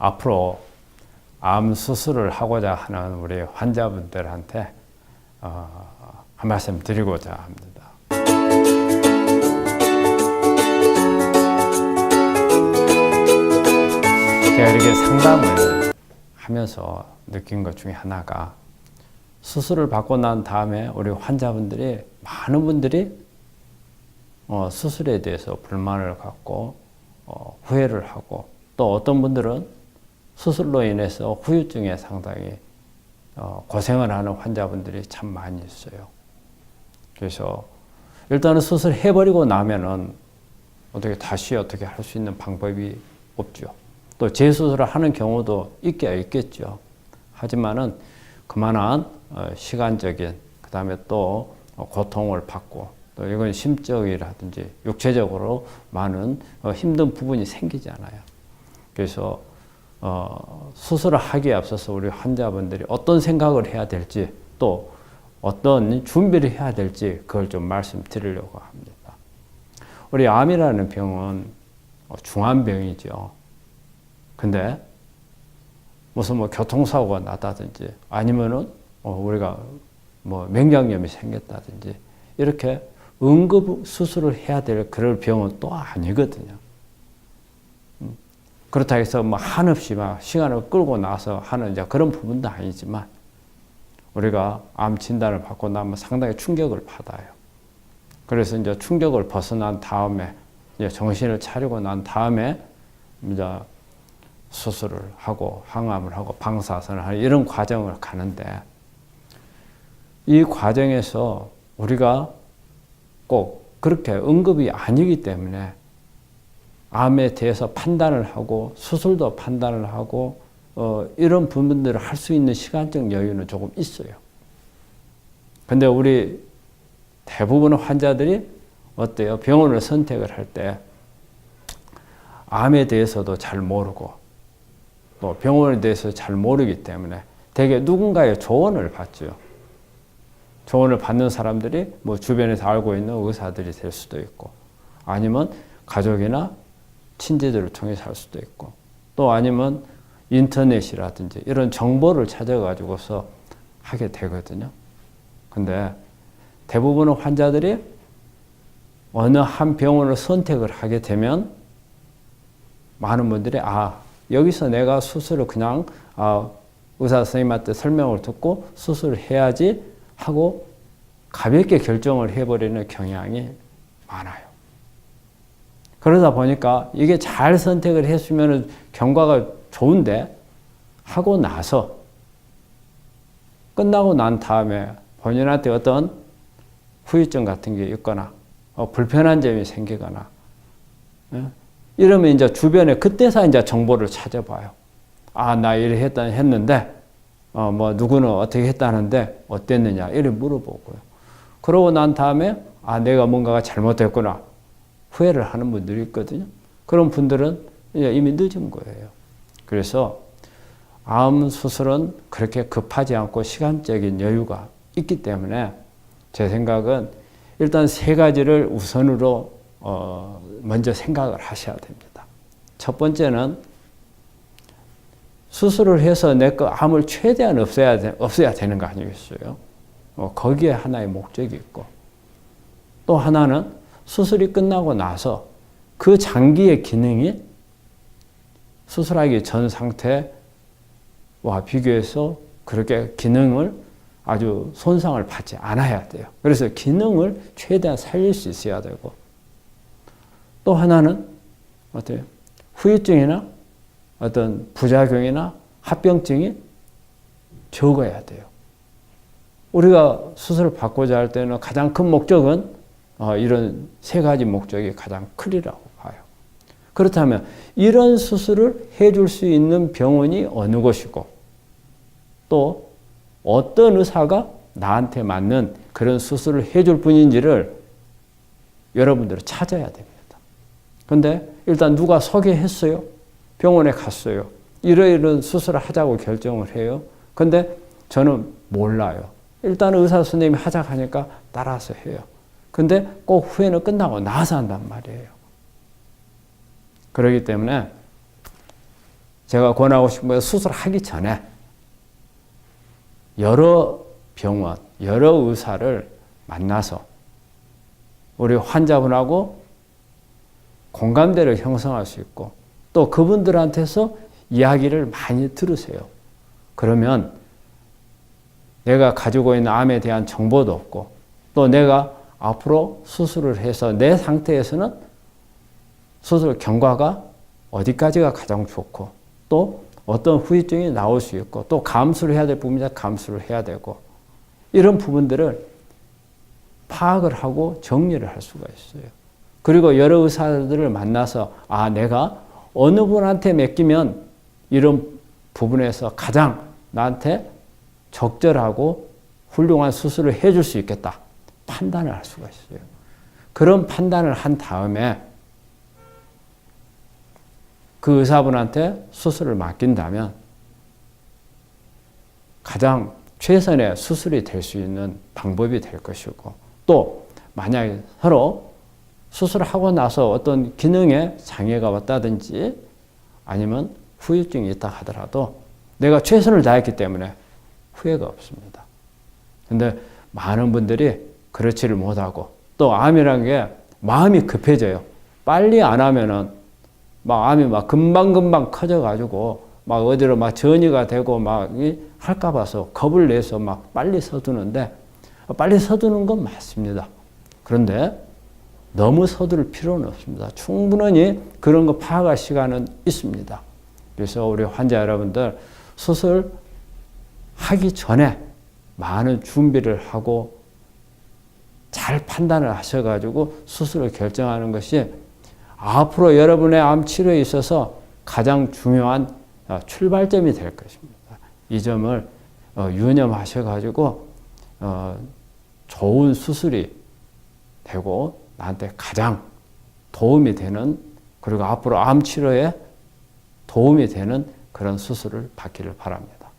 앞으로 암 수술을 하고자 하는 우리 환자분들한테 한 말씀 드리고자 합니다. 제가 이렇게 상담을 하면서 느낀 것 중에 하나가, 수술을 받고 난 다음에 우리 환자분들이, 많은 분들이 수술에 대해서 불만을 갖고 후회를 하고, 또 어떤 분들은 수술로 인해서 후유증에 상당히 고생을 하는 환자분들이 참 많이 있어요. 그래서 일단은 수술해버리고 나면은 다시 어떻게 할 수 있는 방법이 없죠. 또 재수술을 하는 경우도 있겠죠. 하지만은 그만한 시간적인, 그 다음에 또 고통을 받고, 또 이건 심적이라든지 육체적으로 많은 힘든 부분이 생기잖아요. 그래서 수술을 하기에 앞서서 우리 환자분들이 어떤 생각을 해야 될지, 또 어떤 준비를 해야 될지, 그걸 좀 말씀드리려고 합니다. 우리 암이라는 병은 중환병이죠. 근데 무슨 교통사고가 났다든지, 아니면은 우리가 맹장염이 생겼다든지, 이렇게 응급 수술을 해야 될 그럴 병은 또 아니거든요. 그렇다 해서 한없이 시간을 끌고 나서 하는 그런 부분도 아니지만, 우리가 암 진단을 받고 나면 상당히 충격을 받아요. 그래서 이제 충격을 벗어난 다음에, 정신을 차리고 난 다음에 수술을 하고 항암을 하고 방사선을 하는 이런 과정을 가는데, 이 과정에서 우리가 꼭 그렇게 응급이 아니기 때문에 암에 대해서 판단을 하고 수술도 판단을 하고 이런 부분들을 할 수 있는 시간적 여유는 조금 있어요. 근데 우리 대부분의 환자들이 어때요? 병원을 선택을 할 때 암에 대해서도 잘 모르고, 또 병원에 대해서 잘 모르기 때문에 대개 누군가의 조언을 받죠. 조언을 받는 사람들이 주변에서 알고 있는 의사들이 될 수도 있고, 아니면 가족이나 친지들을 통해서 할 수도 있고, 또 아니면 인터넷이라든지 이런 정보를 찾아가지고서 하게 되거든요. 근데 대부분의 환자들이 어느 한 병원을 선택을 하게 되면, 많은 분들이 여기서 내가 수술을 그냥 의사 선생님한테 설명을 듣고 수술을 해야지 하고 가볍게 결정을 해버리는 경향이 많아요. 그러다 보니까 이게 잘 선택을 했으면 경과가 좋은데, 하고 나서 끝나고 난 다음에 본인한테 어떤 후유증 같은 게 있거나 불편한 점이 생기거나, 이러면 이제 주변에 그때서 이제 정보를 찾아봐요. 나 이래 했는데 누구는 어떻게 했다는데 어땠느냐, 이래 물어보고요. 그러고 난 다음에 내가 뭔가가 잘못됐구나 후회를 하는 분들이 있거든요. 그런 분들은 이미 늦은 거예요. 그래서 암 수술은 그렇게 급하지 않고 시간적인 여유가 있기 때문에, 제 생각은 일단 세 가지를 우선으로 먼저 생각을 하셔야 됩니다. 첫 번째는 수술을 해서 내 거 암을 최대한 없애야 되는 거 아니겠어요? 거기에 하나의 목적이 있고, 또 하나는 수술이 끝나고 나서 그 장기의 기능이 수술하기 전 상태와 비교해서 그렇게 기능을 아주 손상을 받지 않아야 돼요. 그래서 기능을 최대한 살릴 수 있어야 되고, 또 하나는 어때요? 후유증이나 어떤 부작용이나 합병증이 적어야 돼요. 우리가 수술을 받고자 할 때는 가장 큰 목적은 이런 세 가지 목적이 가장 크리라고 봐요. 그렇다면 이런 수술을 해줄 수 있는 병원이 어느 곳이고, 또 어떤 의사가 나한테 맞는 그런 수술을 해줄 분인지를 여러분들은 찾아야 됩니다. 근데 일단 누가 소개했어요? 병원에 갔어요. 이런 수술을 하자고 결정을 해요. 근데 저는 몰라요. 일단 의사 선생님이 하자고 하니까 따라서 해요. 근데 꼭 후회는 끝나고 나서 한단 말이에요. 그렇기 때문에 제가 권하고 싶은 건 수술하기 전에 여러 병원, 여러 의사를 만나서 우리 환자분하고 공감대를 형성할 수 있고 또 그분들한테서 이야기를 많이 들으세요. 그러면 내가 가지고 있는 암에 대한 정보도 없고 또 내가 앞으로 수술을 해서 내 상태에서는 수술 경과가 어디까지가 가장 좋고 또 어떤 후유증이 나올 수 있고 또 감수를 해야 될 부분이다 감수를 해야 되고 이런 부분들을 파악을 하고 정리를 할 수가 있어요. 그리고 여러 의사들을 만나서 내가 어느 분한테 맡기면 이런 부분에서 가장 나한테 적절하고 훌륭한 수술을 해줄 수 있겠다. 판단을 할 수가 있어요. 그런 판단을 한 다음에 그 의사분한테 수술을 맡긴다면 가장 최선의 수술이 될 수 있는 방법이 될 것이고 또 만약에 서로 수술하고 나서 어떤 기능에 장애가 왔다든지 아니면 후유증이 있다 하더라도 내가 최선을 다했기 때문에 후회가 없습니다. 근데 많은 분들이 그렇지를 못하고 또 암이라는 게 마음이 급해져요. 빨리 안 하면은 암이 금방금방 커져가지고 어디로 전이가 되고 할까 봐서 겁을 내서 빨리 서두는데 빨리 서두는 건 맞습니다. 그런데 너무 서두를 필요는 없습니다. 충분히 그런 거 파악할 시간은 있습니다. 그래서 우리 환자 여러분들 수술하기 전에 많은 준비를 하고 잘 판단을 하셔가지고 수술을 결정하는 것이 앞으로 여러분의 암 치료에 있어서 가장 중요한 출발점이 될 것입니다. 이 점을 유념하셔가지고 좋은 수술이 되고 나한테 가장 도움이 되는 그리고 앞으로 암 치료에 도움이 되는 그런 수술을 받기를 바랍니다.